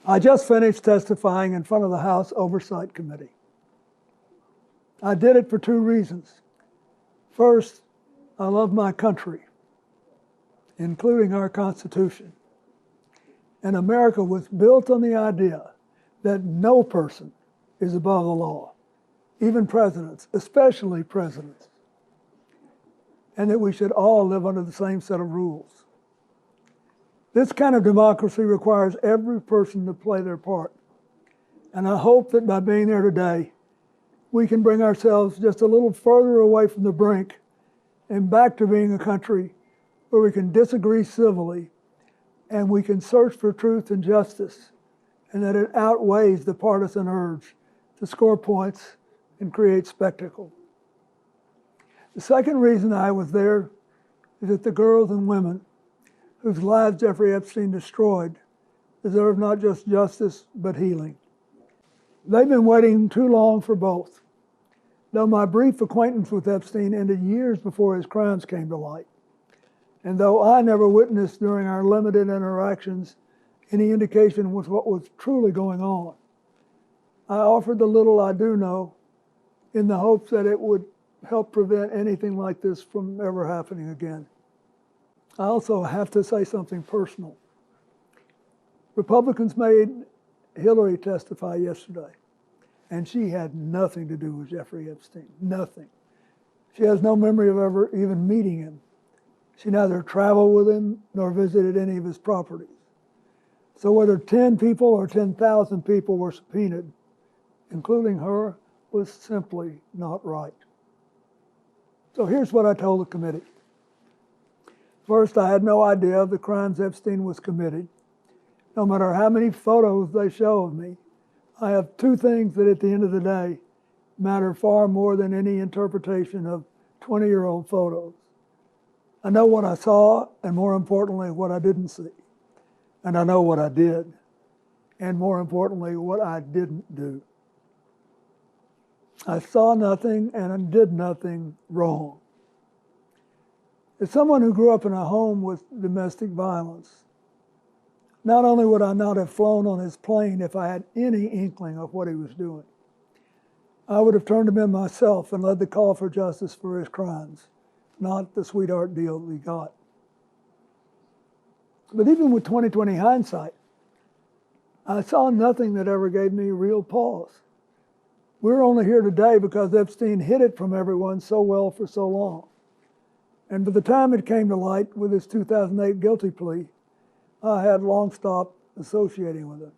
I just finished testifying in front of the House Oversight Committee. I did it for two reasons. First, I love my country, including our Constitution. And America was built on the idea that no person is above the law, even presidents, especially presidents, and that we should all live under the same set of rules. This kind of democracy requires every person to play their part. And I hope that by being there today, we can bring ourselves just a little further away from the brink and back to being a country where we can disagree civilly and we can search for truth and justice, and that it outweighs the partisan urge to score points and create spectacle. The second reason I was there is that the girls and women whose lives Jeffrey Epstein destroyed deserve not just justice, but healing. They've been waiting too long for both. Though my brief acquaintance with Epstein ended years before his crimes came to light, and though I never witnessed during our limited interactions any indication with what was truly going on, I offered the little I do know in the hopes that it would help prevent anything like this from ever happening again. I also have to say something personal. Republicans made Hillary testify yesterday, and she had nothing to do with Jeffrey Epstein, nothing. She has no memory of ever even meeting him. She neither traveled with him nor visited any of his properties. So whether 10 people or 10,000 people were subpoenaed, including her, was simply not right. So here's what I told the committee. First, I had no idea of the crimes Epstein was committing. No matter how many photos they show of me, I have two things that at the end of the day matter far more than any interpretation of 20-year-old photos. I know what I saw, and more importantly, what I didn't see. And I know what I did, and more importantly, what I didn't do. I saw nothing and I did nothing wrong. As someone who grew up in a home with domestic violence, not only would I not have flown on his plane if I had any inkling of what he was doing, I would have turned him in myself and led the call for justice for his crimes, not the sweetheart deal that he got. But even with 20/20 hindsight, I saw nothing that ever gave me real pause. We're only here today because Epstein hid it from everyone so well for so long. And by the time it came to light with his 2008 guilty plea, I had long stopped associating with it.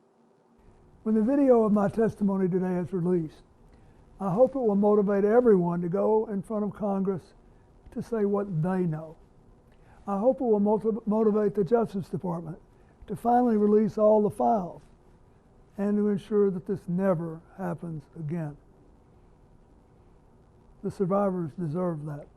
When the video of my testimony today is released, I hope it will motivate everyone to go in front of Congress to say what they know. I hope it will motivate the Justice Department to finally release all the files and to ensure that this never happens again. The survivors deserve that.